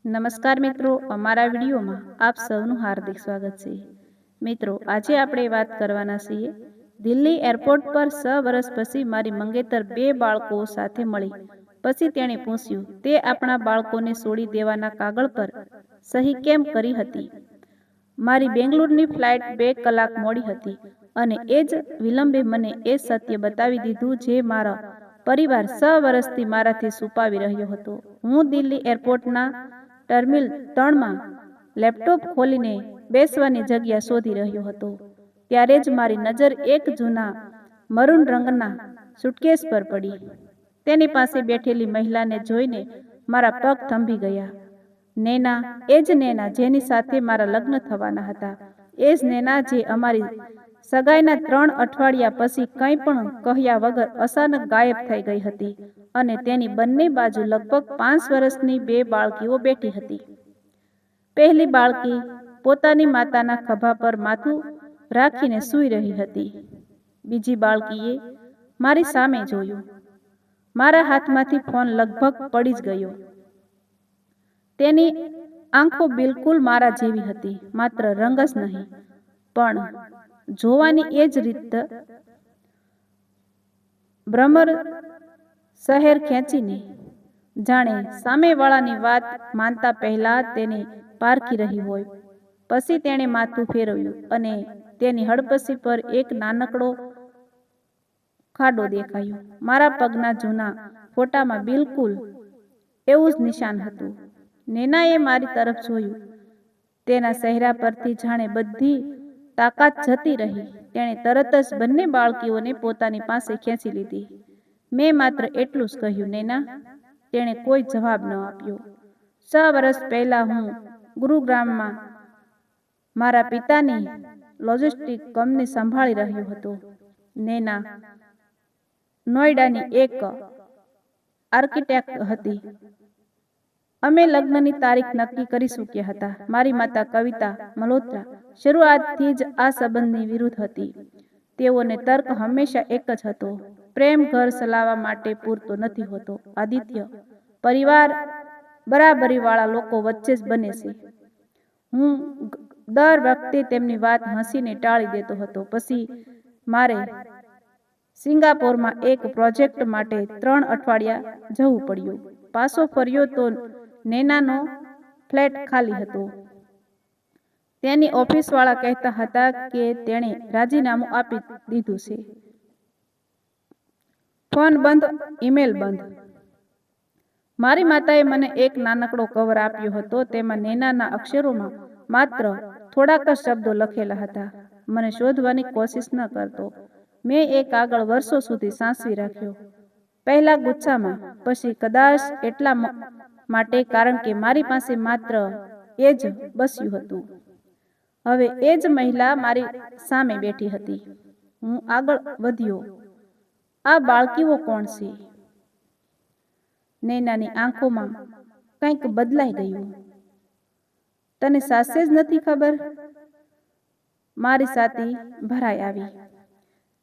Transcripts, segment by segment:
નમસ્કાર મિત્રો, અમારા વિડીયોમાં આપ સૌનું હાર્દિક સ્વાગત છે. મિત્રો, આજે આપણે વાત કરવાના છીએ દિલ્હી એરપોર્ટ પર 6 વર્ષ પછી મારી મંગેતર 2 બાળકો સાથે મળી. પછી તેણે પૂછ્યું, તે આપણા બાળકોને છોડી દેવાના કાગળ પર સહી કેમ કરી હતી? મારી બેંગ્લોરની ફ્લાઇટ 2 કલાક મોડી હતી અને એ જ વિલંબે મને એ સત્ય બતાવી દીધું જે મારો પરિવાર 6 વર્ષથી મારાથી છુપાવી રહ્યો હતો. હું દિલ્હી એરપોર્ટના ટર્મિનલ 3માં લેપટોપ ખોલીને બેસવાની જગ્યા શોધી રહ્યો હતો. ત્યારે જ મારી નજર એક જૂના મરૂન રંગના સુટકેસ પર પડી. તેની પાસે બેઠેલી મહિલાને જોઈને મારા પગ થંભી ગયા. નૈના, એ જ નૈના જેની સાથે મારા લગ્ન થવાના હતા. એ જ નૈના જે અમારી સગાઈના 3 અઠવાડિયા પછી કંઈ પણ કહ્યા વગર અચાનક ગાયબ થઈ ગઈ હતી અને તેની બંને બાજુ લગભગ 5 વર્ષની 2 બાળકીઓ બેઠી હતી. પહેલી બાળકી પોતાની માતાના ખભા પર માથું રાખીને સૂઈ રહી હતી. બીજી બાળકીએ મારી સામે જોયું. મારા હાથમાંથી ફોન લગભગ પડી જ ગયો. તેની આંખો બિલકુલ મારા જેવી હતી, માત્ર રંગ જ નહીં પણ જોવાની એ જ રીત. ભ્રમર શહેર ખેંચીને જાણે સામેવાળાની વાત માનતા પહેલા તેને પારખી રહી હોય. પછી તેણે માથું ફેરવ્યું અને તેની હડપસી પર એક નાનકડો ખાડો દેખાયો. મારા પગના જૂના ફોટામાં બિલકુલ એવું જ નિશાન હતું. નૈનાએ મારી તરફ જોયું. તેના ચહેરા પરથી જાણે બધી તાકાત જતી રહી. તેણે તરત જ બંને બાળકીઓને પોતાની પાસે ખેંચી લીધી. મેં માત્ર એટલું જ કહ્યું, નૈના. તેણે કોઈ જવાબ ન આપ્યો. 6 વર્ષ પહેલા હું ગુરુગ્રામમાં મારા પિતાની લોજિસ્ટિક કંપની સંભાળી રહ્યો હતો. નૈના નોઈડાની એક આર્કિટેક્ટ હતી. અમે લગ્નની તારીખ નક્કી કરી ચૂક્યા હતા. મારી માતા કવિતા મલ્હોત્રા શરૂઆતથી જ આ સંબંધની વિરુદ્ધ હતી. તેઓને તર્ક હંમેશા એક જ હતો, પ્રેમ ઘર ચલાવવા માટે પૂરતો નથી હોતો આદિત્ય. પરિવાર બરાબરીવાળા લોકો વચ્ચે જ બને છે. હું દર વખતે તેમની વાત હસીને ટાળી દેતો હતો. પછી મારે સિંગાપોરમાં એક પ્રોજેક્ટ માટે 3 અઠવાડિયા જવું પડ્યું. પાછો ફર્યો તો નૈનાનો ફ્લેટ ખાલી હતો. તેની ઓફિસવાળા કહેતા હતા કે તેણે રાજીનામું આપી દીધું છે. ફોન બંધ, ઈમેલ બંધ. મારી માતાએ મને એક નાનકડો કવર આપ્યો હતો. તેમાં નૈનાના અક્ષરોમાં માત્ર થોડાક જ શબ્દો લખેલા હતા. મને શોધવાની કોશિશ ન કરતો. મેં એ કાગળ વર્ષો સુધી સાચવી રાખ્યો. પહેલા ગુચ્છામાં, પછી કદાચ એટલા માટે કારણ કે મારી પાસે માત્ર એ જ બચ્યું હતું. હવે એ જ મહિલા મારી સામે બેઠી હતી. હું આગળ વધ્યો. આ બાળકીઓ કોણ છે? નૈનાની આંખોમાં કંઈક બદલાઈ ગયું. તને સાચે જ નથી ખબર? મારી છાતી ભરાઈ આવી.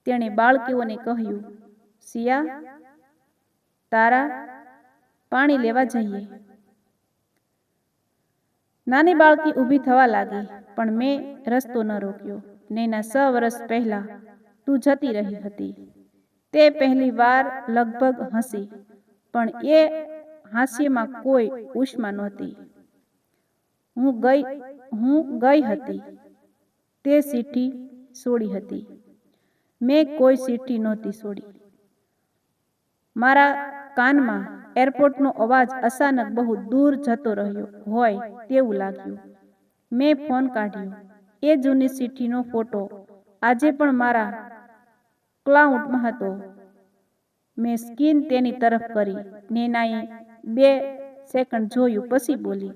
તેણે બાળકીઓને કહ્યું, સિયા, તારા, પાણી લેવા જઈએ. નાની બાળકી ઊભી થવા લાગી, પણ મેં રસ્તો ન રોક્યો. નૈના, 6 વર્ષ પહેલા તું જતી રહી હતી. તે પહેલી વાર લગભગ હસી, પણ એ હાસ્યમાં કોઈ ઉષ્મા નહોતી. હું ગઈ હતી. તે ચિઠ્ઠી છોડી હતી. મેં કોઈ ચિઠ્ઠી નહોતી છોડી. મારા કાનમાં એરપોર્ટનો અવાજ અચાનક બહુ દૂર જતો રહ્યો હોય તેવું લાગ્યું. મેં ફોન કાઢ્યો. એ જૂની ચિઠ્ઠીનો ફોટો આજે પણ મારા ક્લાઉડમાં હતો. મેં સ્કીન તેની તરફ કરી. નૈનાએ 2 સેકન્ડ જોયું, પછી બોલી,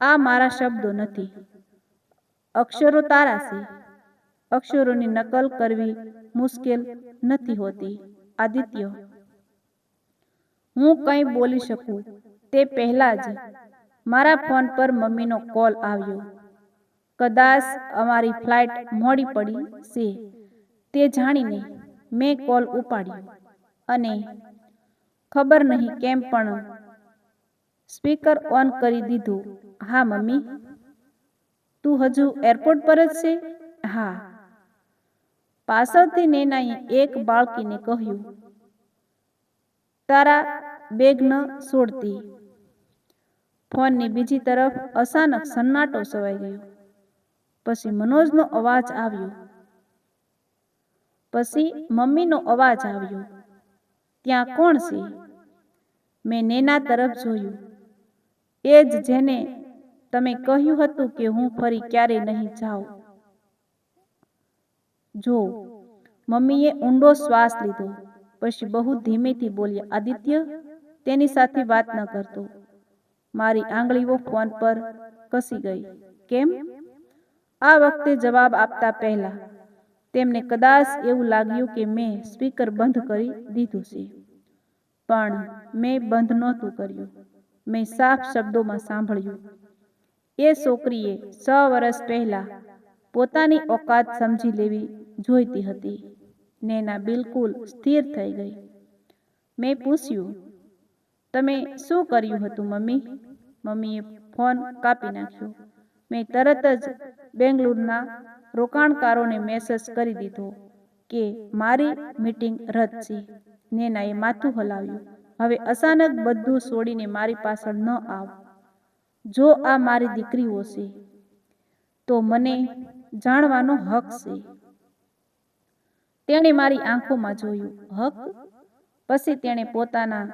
આ મારા શબ્દો નથી. અક્ષરો તારા છે. અક્ષરોની નકલ કરવી મુશ્કેલ નથી હોતી આદિત્ય. હું કંઈ બોલી શકું તે પહેલાં જ મારા ફોન પર મમ્મીનો કોલ આવ્યો. કદાચ અમારી ફ્લાઇટ મોડી પડી છે તે જાણીને મેં કોલ ઉપાડ્યો અને ખબર નહીં કેમ પણ સ્પીકર ઓન કરી દીધું. હા મમ્મી, તું હજુ એરપોર્ટ પર જ છે? હા. પાછળથી નેનાએ એક બાળકીને કહ્યું, તારા બેગ ન છોડતી. ફોનની બીજી તરફ અચાનક સન્નાટો છવાઈ ગયો. પછી મનોજનો અવાજ આવ્યો. પછી મમ્મીનો અવાજ આવ્યો. ત્યાં કોણ છે? મેં નેના તરફ જોયું. એ જ જેને તમે કહ્યું હતું કે હું ફરી ક્યારેય નહીં જાઉં. જો મમ્મીએ ઊંડો શ્વાસ લીધો. પછી બહુ ધીમેથી બોલ્યા, આદિત્ય, તેની સાથે વાત ન કરતો. મારી આંગળીઓ ફોન પર કસી ગઈ. કેમ? આ વખતે જવાબ આપતા પહેલા તેમને કદાચ એવું લાગ્યું કે મેં સ્પીકર બંધ કરી દીધું છે. પણ મેં બંધ નહોતું કર્યું. મેં સાફ શબ્દોમાં સાંભળ્યું. એ છોકરીએ 6 વર્ષ પહેલા પોતાની ઓકાત સમજી લેવી જોઈતી હતી. નેના બિલકુલ સ્થિર થઈ ગઈ. મેં પૂછ્યું, તમે શું કર્યું હતું મમ્મી? મમ્મીએ ફોન કાપી નાખ્યો. મેં તરત જ બેંગલુરુના રોકાણકારોને મેસેજ કરી દીધો કે મારી મીટિંગ રદ છે. નેનાએ માથું હલાવ્યું. હવે અચાનક બધું છોડીને મારી પાછળ ન આવ. જો આ મારી દીકરીઓ છે તો મને જાણવાનો હક છે. તેણે મારી આંખોમાં જોયું. હક? પછી તેણે પોતાના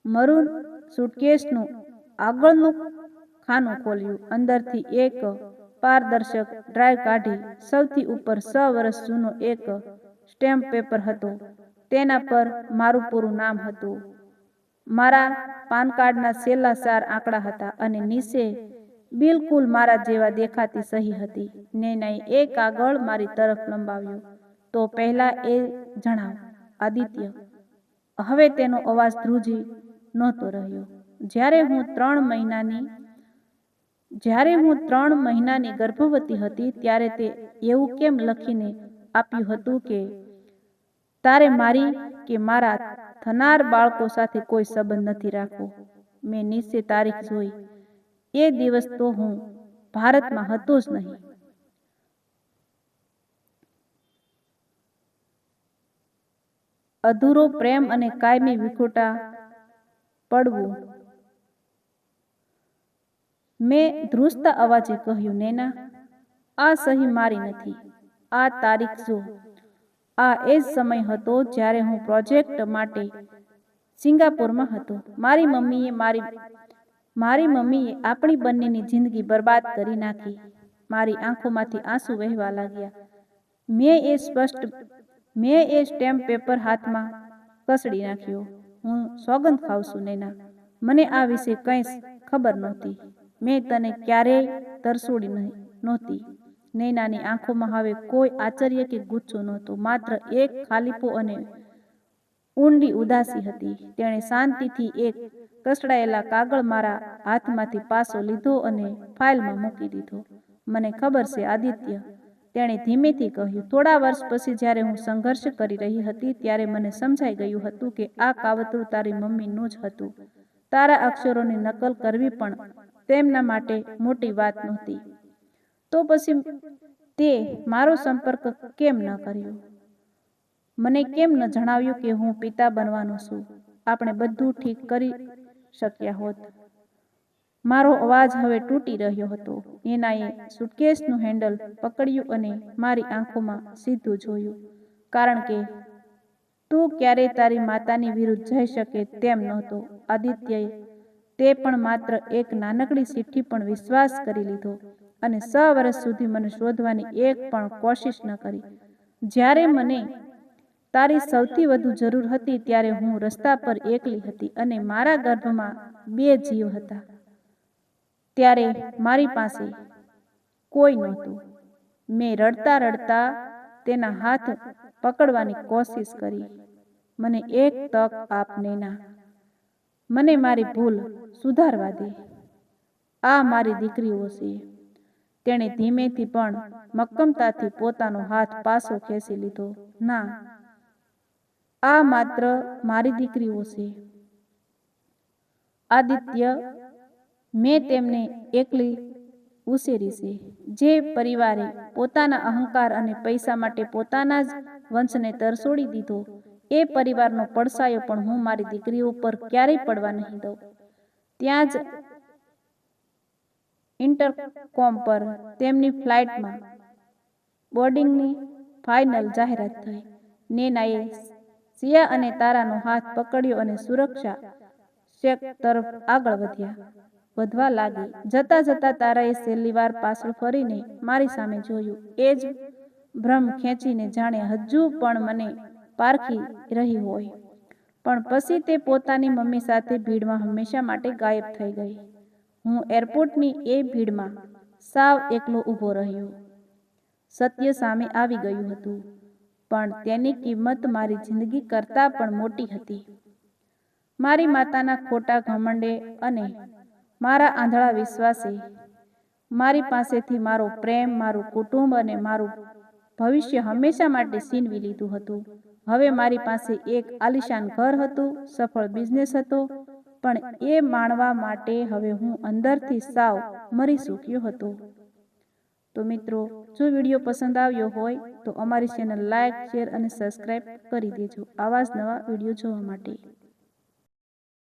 મરૂન સુટકેસનું આગળનું ખાનું ખોલ્યું. અંદરથી એક પારદર્શક ડ્રાઈવ કાઢી. સૌથી ઉપર 6 વર્ષ જૂનો એક સ્ટેમ્પ પેપર હતો. તેના પર મારું પૂરું નામ હતું. મારા પાન કાર્ડના છેલ્લા 4 આંકડા હતા અને નીચે બિલકુલ મારા જેવા દેખાતી સહી હતી. નેનાએ એ કાગળ મારી તરફ લંબાવ્યો. તો પહેલા એ જણાવ, આદિત્ય. હવે તેનો અવાજ ધ્રુજી નહોતો રહ્યો. જ્યારે હું 3 મહિનાની ગર્ભવતી હતી ત્યારે તે એવું કેમ લખીને આપ્યું હતું કે તારે મારી કે મારા થનાર બાળકો સાથે કોઈ સંબંધ નથી રાખવો? મેં નીચે તારીખ જોઈ. એ દિવસ તો હું ભારતમાં હતો જ નહીં. અધૂરો પ્રેમ અને કાયમી વિખૂટા પડવું. મેં ધ્રુજતા અવાજે કહ્યું, નેના, આ સહી મારી નથી. આ તારીખ જો. આ એ જ સમય હતો જ્યારે હું પ્રોજેક્ટ માટે સિંગાપોરમાં હતો. મારી મમ્મીએ આપણી બંનેની જિંદગી બરબાદ કરી નાખી. મારી આંખોમાંથી આંસુ વહેવા લાગ્યા. મેં એ સ્ટેમ્પ પેપર હાથમાં કસડી નાખ્યો. હું સોગંદ ખાઉં છું નેના, મને આ વિશે કંઈ ખબર નહોતી. મેં તને ક્યારેય તરછોડી નહોતી. નૈનાની આંખોમાં હવે કોઈ આશ્ચર્ય કે ગુસ્સો નહોતો, માત્ર એક ખાલીપો અને ઊંડી ઉદાસી હતી. તેણે શાંતિથી એક કસડાયેલા કાગળ મારા હાથમાંથી પાછો લીધો અને ફાઇલમાં મૂકી દીધો. મને ખબર છે આદિત્ય, તેણે ધીમેથી કહ્યું. થોડા વર્ષ પછી જ્યારે હું સંઘર્ષ કરી રહી હતી ત્યારે મને સમજાઈ ગયું હતું કે આ કાવતરું તારી મમ્મીનું જ હતું. તારા અક્ષરોની નકલ કરવી પણ તેમના માટે મોટી વાત નહોતી. તો પછી તે મારો સંપર્ક કેમ ન કર્યો? મને કેમ ન જણાવ્યું કે હું પિતા બનવાનો છું? આપણે બધું ઠીક કરી શક્યા હોત. મારો અવાજ હવે તૂટી રહ્યો હતો. નેનાએ સુટકેસનું હેન્ડલ પકડ્યું અને મારી આંખોમાં સીધું જોયું. કારણ કે તું ક્યારેય તારી માતાની વિરુદ્ધ જઈ શકે તેમ નહોતો. આદિત્યએ તે પણ માત્ર એક નાનકડી ચિઠ્ઠી પણ વિશ્વાસ કરી લીધો અને 6 વર્ષ સુધી મને શોધવાની એક પણ કોશિશ ન કરી. જ્યારે મને તારી સૌથી વધુ જરૂર હતી ત્યારે હું રસ્તા પર એકલી હતી અને મારા ગર્ભમાં 2 જીવ હતા. ત્યારે મારી પાસે કોઈ નહોતું. મેં રડતા રડતા તેના હાથ પકડવાની કોશિશ કરી. મને એક તક આપ નૈના. મને મારી ભૂલ સુધારવા દે. આ મારી દીકરીઓ છે. તેણે ધીમેથી પણ મક્કમતાથી પોતાનો હાથ પાછો ખેંચી લીધો. ના, આ માત્ર મારી દીકરીઓ છે. આદિત્ય, મેં તેમને એકલી ઉછેરી છે. જે પરિવારે પોતાના અહંકાર અને પૈસા માટે પોતાના જ વંશને તરછોડી દીધો, એ પરિવારનો પડછાયો પણ હું મારી દીકરીઓ પર ક્યારેય પડવા નહીં દઉં. ત્યાં જ ઇન્ટરકોમ પર તેમની ફ્લાઇટમાં બોર્ડિંગની ફાઇનલ જાહેરાત થઈ. નેનાએ સિયા અને તારાનો હાથ પકડ્યો અને સુરક્ષા ચેક તરફ આગળ વધવા લાગી. જતા જતા તારાએ છેલ્લી વાર પાછળ ફરીને મારી સામે જોયું. એ જ ભ્રમ ખેંચીને જાણે હજુ પણ મને પારખી રહી હોય. પણ પછી તે પોતાની મમ્મી સાથે ભીડમાં હંમેશા માટે ગાયબ થઈ ગઈ. હું એરપોર્ટની એ ભીડમાં સાવ એકલો ઊભો રહ્યો. સત્ય સામે આવી ગયું હતું, પણ તેની કિંમત મારી જિંદગી કરતાં પણ મોટી હતી. મારી માતાના ખોટા ઘમંડે અને મારા આંધળા વિશ્વાસે મારી પાસેથી મારો પ્રેમ, મારું કુટુંબ અને મારું ભવિષ્ય હંમેશા માટે છીનવી લીધું હતું. હવે મારી પાસે એક આલીશાન ઘર હતું, સફળ બિઝનેસ હતો, પણ એ માણવા માટે હવે હું અંદરથી સાવ મરી ચૂક્યો હતો. તો મિત્રો, જો વિડીયો પસંદ આવ્યો હોય તો અમારી ચેનલ લાઇક, શેર અને સબસ્ક્રાઈબ કરી દેજો આવા જ નવા વિડીયો જોવા માટે.